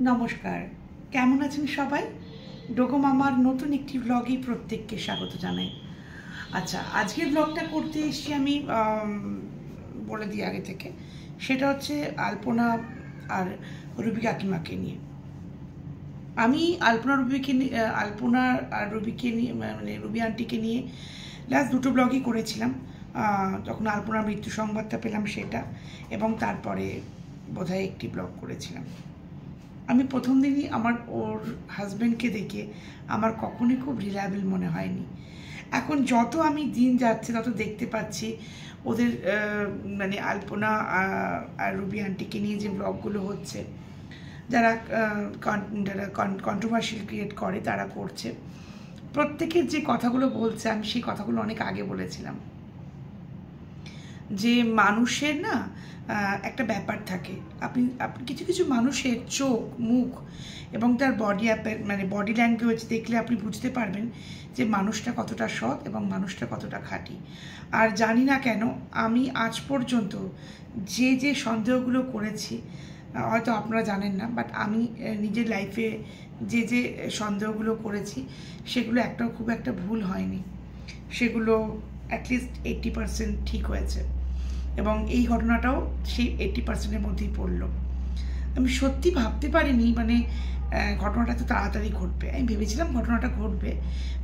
নমস্কার, কেমন আছেন সবাই? ডোগো মামার নতুন একটি ব্লগে প্রত্যেককে স্বাগত জানাই। আচ্ছা, আজকের ব্লগটা করতে এসেছি আমি বলে দিই আগে থেকে। সেটা হচ্ছে আলপনা আর রুবি কাকিমাকে নিয়ে। আমি আলপনা আর রুবিকে নিয়ে, মানে রুবি আন্টিকে নিয়ে লাস্ট দুটো ব্লগই করেছিলাম। যখন আলপনার মৃত্যু সংবাদটা পেলাম সেটা, এবং তারপরে বোধহয় একটি ব্লগ করেছিলাম। আমি প্রথম দিনই ওর হাজব্যান্ডকে দেখে আমার কখনোই খুব রিলায়েবল মনে হয়নি। এখন যত আমি দিন যাচ্ছে তত দেখতে পাচ্ছি ওদের মানে আলপনা আর রুবি আন্টিকে নিয়ে যে ব্লগগুলো হচ্ছে, যারা কন্ট্রোভার্সিয়াল ক্রিয়েট করে তারা করছে। প্রত্যেকের যে কথাগুলো বলছে, আমি সেই কথাগুলো অনেক আগে বলেছিলাম যে মানুষের না একটা ব্যাপার থাকে। আপনি কিছু কিছু মানুষের চোখ, মুখ এবং তার বডি ল্যাঙ্গুয়েজ দেখলে আপনি বুঝতে পারবেন যে মানুষটা কতটা সৎ এবং মানুষটা কতটা খাঁটি। আর জানি না কেন আমি আজ পর্যন্ত যে সন্দেহগুলো করেছি, হয়তো আপনারা জানেন না, বাট আমি নিজের লাইফে যে সন্দেহগুলো করেছি সেগুলো একটাও খুব একটা ভুল হয়নি। সেগুলো অ্যাটলিস্ট 80% ঠিক হয়েছে, এবং এই ঘটনাটাও সেই 80%-এর মধ্যেই পড়লো। আমি সত্যি ভাবতে পারিনি মানে ঘটনাটা এত তাড়াতাড়ি ঘটবে। আমি ভেবেছিলাম ঘটনাটা ঘটবে,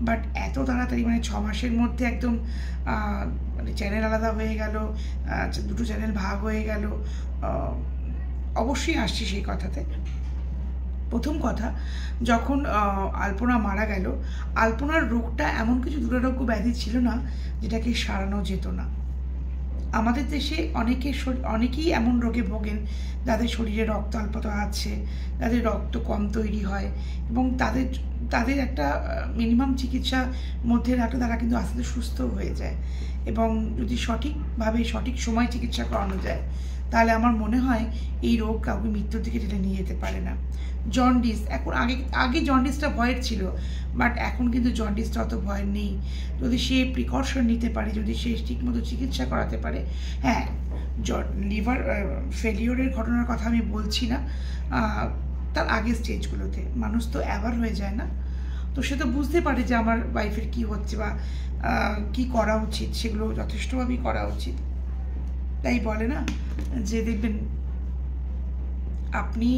বাট এত তাড়াতাড়ি, মানে 6 মাসের মধ্যে একদম মানে চ্যানেল আলাদা হয়ে গেল, দুটো চ্যানেল ভাগ হয়ে গেল। অবশ্যই আসছি সেই কথাতে। প্রথম কথা, যখন আলপনা মারা গেল, আলপনার রোগটা এমন কিছু দুরারোগ্য ব্যাধি ছিল না যেটাকে সারানো যেত না। আমাদের দেশে অনেকেই এমন রোগে ভোগেন যাদের শরীরে রক্ত অল্পতা আছে, যাদের রক্ত কম তৈরি হয়, এবং তাদের একটা মিনিমাম চিকিৎসা মধ্যে রাখলে তারা কিন্তু আস্তে আস্তে সুস্থ হয়ে যায়। এবং যদি সঠিকভাবে সঠিক সময় চিকিৎসা করানো যায়, তাহলে আমার মনে হয় এই রোগ কাউকে মৃত্যুর দিকে টেনে নিয়ে যেতে পারে না। জন্ডিস, এখন আগে জন্ডিসটা ভয়ের ছিল, বাট এখন কিন্তু জন্ডিসটা অত ভয়ের নেই। যদি সে প্রিকশন নিতে পারে, যদি সে ঠিকমতো চিকিৎসা করাতে পারে। হ্যাঁ, লিভার ফেলিওরের ঘটনার কথা আমি বলছি না, তার আগের স্টেজগুলোতে মানুষ তো অ্যাওয়ার হয়ে যায় না, তো সে তো বুঝতে পারে যে আমার ওয়াইফের কী হচ্ছে বা কী করা উচিত, সেগুলো যথেষ্টভাবেই করা উচিত। তাই বলে না যে দেখবেন আপনি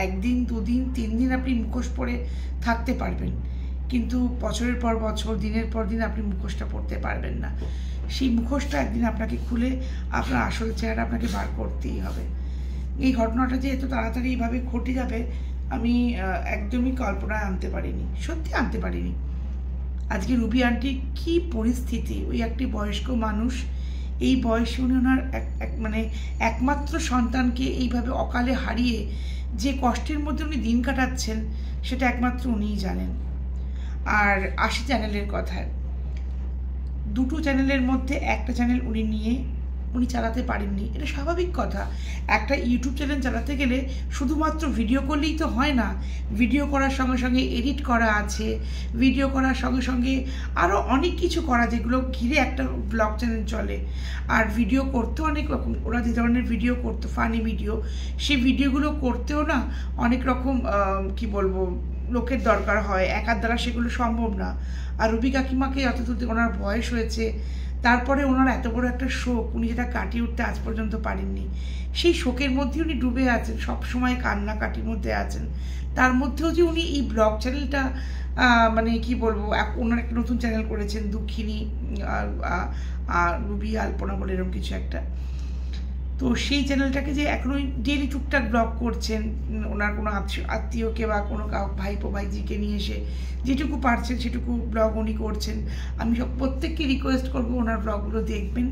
একদিন, দুদিন, 3 দিন আপনি মুখোশ পরে থাকতে পারবেন, কিন্তু বছরের পর বছর, দিনের পর দিন আপনি মুখোশটা পরতে পারবেন না। সেই মুখোশটা একদিন আপনাকে খুলে আপনার আসল চেহারা আপনাকে বার করতেই হবে। এই ঘটনাটা যে এত তাড়াতাড়ি এইভাবে ঘটে যাবে আমি একদমই কল্পনায় আনতে পারিনি, সত্যি আনতে পারিনি। আজকে রুবি আন্টির কী পরিস্থিতি, ওই একটি বয়স্ক মানুষ, এই বয়সে উনি ওনার মানে একমাত্র সন্তানকে এইভাবে অকালে হারিয়ে যে কষ্টের মধ্যে উনি দিন কাটাচ্ছেন, সেটা একমাত্র উনিই জানেন। আর 80 চ্যানেলের কথায়, দুটো চ্যানেলের মধ্যে একটা চ্যানেল উনি চালাতে পারেননি। এটা স্বাভাবিক কথা। একটা ইউটিউব চ্যানেল চালাতে গেলে শুধুমাত্র ভিডিও করলেই তো হয় না। ভিডিও করার সঙ্গে সঙ্গে এডিট করা আছে, ভিডিও করার সঙ্গে সঙ্গে আরও অনেক কিছু করা, যেগুলো ঘিরে একটা ব্লগ চ্যানেল চলে। আর ভিডিও করতেও অনেক রকম, ওরা যে ধরনের ভিডিও করতো, ফানি ভিডিও, সেই ভিডিওগুলো করতেও না অনেক রকম কি বলবো, লোকের দরকার হয়, একার দ্বারা সেগুলো সম্ভব না। আর রুবি কাকিমাকে যতদূর ওনার বয়স হয়েছে, তারপরে ওনার এত বড় একটা শোক, উনি যেটা কাটিয়ে উঠতে আজ পর্যন্ত পারেননি, সেই শোকের মধ্যে উনি ডুবে আছেন, সবসময় কান্নাকাটির মধ্যে আছেন। তার মধ্যেও যে উনি এই ব্লগ চ্যানেলটা, মানে কি বলবো, ওনার একটা নতুন চ্যানেল করেছেন, দুঃখিনী রুবি আলপনা বলে এরকম কিছু একটা, তো সেই চ্যানেলটাকে যে এখন ওই ডেলি টুকটাক ব্লগ করছেন, ওনার কোনো আত্মীয়কে বা কোনো ভাইপো ভাইজিকে নিয়ে এসে যেটুকু পারছেন সেটুকু ব্লগ উনি করছেন। আমি প্রত্যেককে রিকোয়েস্ট করবো ওনার ব্লগগুলো দেখবেন,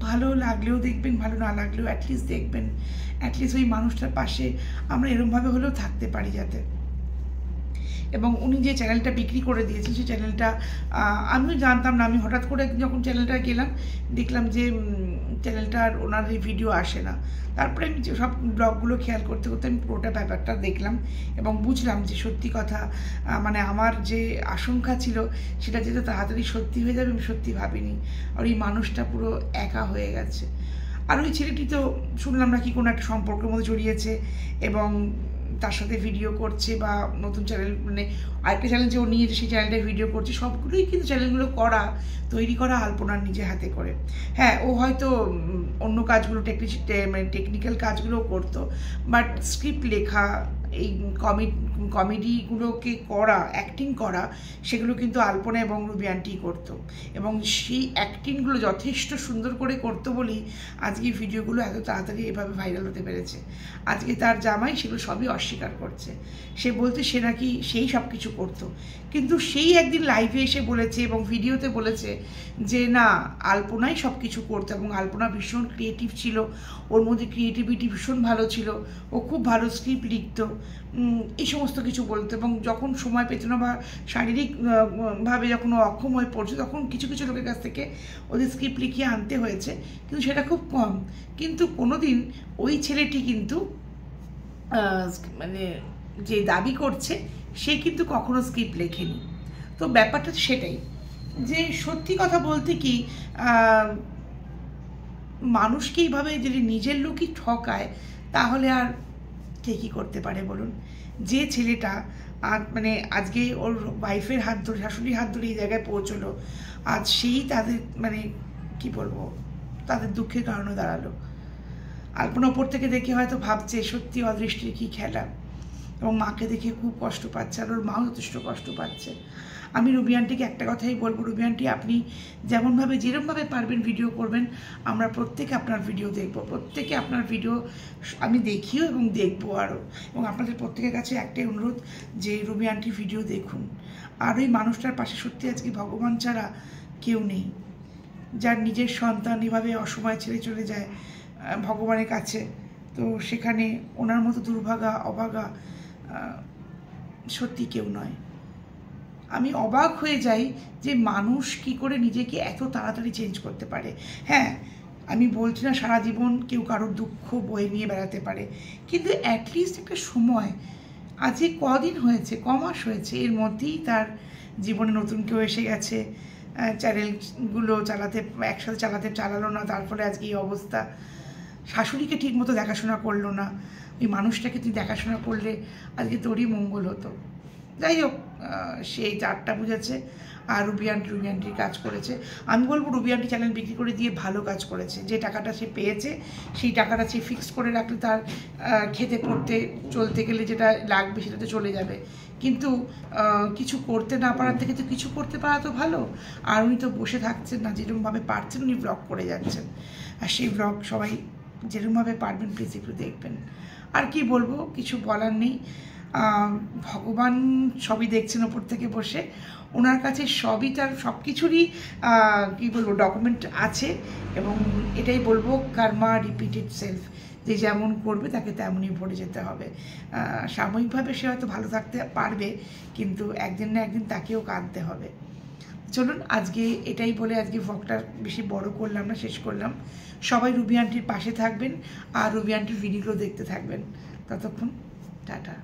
ভালো লাগলেও দেখবেন, ভালো না লাগলেও অ্যাটলিস্ট দেখবেন। অ্যাটলিস্ট ওই মানুষটার পাশে আমরা এরমভাবে হলেও থাকতে পারি যাতে। এবং উনি যে চ্যানেলটা বিক্রি করে দিয়েছেন, সেই চ্যানেলটা আমিও জানতাম না। আমি হঠাৎ করে যখন চ্যানেলটা গেলাম, দেখলাম যে চ্যানেলটার ওনার এই ভিডিও আসে না। তারপরে আমি সব ব্লগগুলো খেয়াল করতে করতে আমি পুরোটা ব্যাপারটা দেখলাম এবং বুঝলাম যে সত্যি কথা, মানে আমার যে আশঙ্কা ছিল সেটা যেটা তাড়াতাড়ি সত্যি হয়ে যাবে আমি সত্যি ভাবিনি। আর এই মানুষটা পুরো একা হয়ে গেছে। আর ওই ছেলেটি তো শুনলাম নাকি কোনো একটা সম্পর্কের মধ্যে জড়িয়েছে, এবং তার সাথে ভিডিও করছে বা নতুন চ্যানেল মানে আরেকটা চ্যানেল যে ও নিয়ে সেই চ্যানেলটায় ভিডিও করছে, সবগুলোই কিন্তু চ্যানেলগুলো তৈরি করা আলপনার নিজে হাতে করে। হ্যাঁ, ও হয়তো অন্য কাজগুলো টেকনিক্যাল কাজগুলোও করতো, বাট স্ক্রিপ্ট লেখা, এই কমেডিগুলোকে করা, অ্যাক্টিং করা, সেগুলো কিন্তু আলপনা এবং রুবি আন্টি করতো, এবং সেই অ্যাক্টিংগুলো যথেষ্ট সুন্দর করে করতো বলেই আজকে ভিডিওগুলো এত তাড়াতাড়ি এভাবে ভাইরাল হতে পেরেছে। আজকে তার জামাই সেগুলো সবই অস্বীকার করছে, সে বলতে সে নাকি সেই সব কিছু করতো, কিন্তু সেই একদিন লাইভে এসে বলেছে এবং ভিডিওতে বলেছে যে না, আলপনাই সব কিছু করতো এবং আলপনা ভীষণ ক্রিয়েটিভ ছিল, ওর মধ্যে ক্রিয়েটিভিটি ভীষণ ভালো ছিল, ও খুব ভালো স্ক্রিপ্ট লিখতো, এই সমস্ত কিছু বলতো। এবং যখন সময় পেত না বা শারীরিকভাবে যখন ও অক্ষম হয়ে পড়ছে, তখন কিছু কিছু লোকের কাছ থেকে ওদের স্ক্রিপ্ট লিখিয়ে আনতে হয়েছে, কিন্তু সেটা খুব কম। কিন্তু কোনোদিন ওই ছেলেটি কিন্তু মানে যে দাবি করছে সে কিন্তু কখনো স্ক্রিপ্ট লেখেনি। তো ব্যাপারটা সেটাই, যে সত্যি কথা বলতে কি, মানুষকে এইভাবে যদি নিজের লোকই ঠকায়, তাহলে আর কে কী করতে পারে বলুন? যে ছেলেটা মানে আজকে ওর ওয়াইফের হাত ধরে, শাশুড়ির হাত ধরে এই জায়গায় পৌঁছলো, আজ সেই তাদের মানে কি বলবো, তাদের দুঃখের কারণে দাঁড়ালো। আলপনা ওপর থেকে দেখে হয়তো ভাবছে সত্যি অদৃষ্টির কী খেলা, এবং মাকে দেখে খুব কষ্ট পাচ্ছে, আর ওর মাও যথেষ্ট কষ্ট পাচ্ছে। আমি রুবি আন্টিকে একটা কথাই বলবো, রুবি আন্টি আপনি যেরকমভাবে পারবেন ভিডিও করবেন, আমরা প্রত্যেকে আপনার ভিডিও দেখবো, প্রত্যেকে আপনার ভিডিও আমি দেখিও এবং দেখবো আরও। এবং আপনাদের প্রত্যেকের কাছে একটাই অনুরোধ যে রুবি আন্টির ভিডিও দেখুন। আর ওই মানুষটার পাশে সত্যি আজকে ভগবান ছাড়া কেউ নেই, যার নিজের সন্তান এভাবে অসময়ে ছেড়ে চলে যায় ভগবানের কাছে, তো সেখানে ওনার মতো দুর্ভাগা অভাগা সত্যি কেউ নয়। আমি অবাক হয়ে যাই যে মানুষ কি করে নিজেকে এত তাড়াতাড়ি চেঞ্জ করতে পারে। হ্যাঁ, আমি বলছি না সারা জীবন কেউ কারোর দুঃখ বয়ে নিয়ে বেড়াতে পারে, কিন্তু অ্যাটলিস্ট একটা সময়, আজকে কদিন হয়েছে, কমাস হয়েছে, এর মধ্যেই তার জীবনে নতুন কেউ এসে গেছে, চ্যানেলগুলো একসাথে চালালো না, তার ফলে আজকে এই অবস্থা। শাশুড়িকে ঠিক মতো দেখাশোনা করলো না, ওই মানুষটাকে তুই দেখাশোনা করলে আজকে তোরই মঙ্গল হতো। যাই হোক, সে চারটা বুঝেছে, আর রুবি আন্টির কাজ করেছে। আমি বলবো রুবি আন্টি চ্যানেল বিক্রি করে দিয়ে ভালো কাজ করেছে। যে টাকাটা সে পেয়েছে, সেই টাকাটা সে ফিক্সড করে রাখলে তার খেতে পড়তে চলতে গেলে যেটা লাগবে সেটা তো চলে যাবে। কিন্তু কিছু করতে না পারার থেকে তো কিছু করতে পারা তো ভালো। আর উনি তো বসে থাকছেন না, যেরকমভাবে পারছেন উনি ব্লগ করে যাচ্ছেন, আর সেই ব্লগ সবাই যেরকমভাবে পারবেন প্লিজ একটু দেখবেন। আর কি বলবো, কিছু বলার নেই। ভগবান সবই দেখছেন ওপর থেকে বসে, ওনার কাছে সবই তার সব কিছুরই কী বলবো ডকুমেন্ট আছে, এবং এটাই বলবো কার্মা রিপিটেড সেলফ, যে যেমন করবে তাকে তেমনই ভরে যেতে হবে। সাময়িকভাবে সে হয়তো ভালো থাকতে পারবে, কিন্তু একদিন না একদিন তাকেও কাঁদতে হবে। চলুন আজকে এটাই বলে আজকে ভ্লগটা বেশি বড় করলাম না, শেষ করলাম। সবাই রুবি আন্টির পাশে থাকবেন আর রুবি আন্টির ভিডিওগুলো দেখতে থাকবেন। ততক্ষণ টাটা।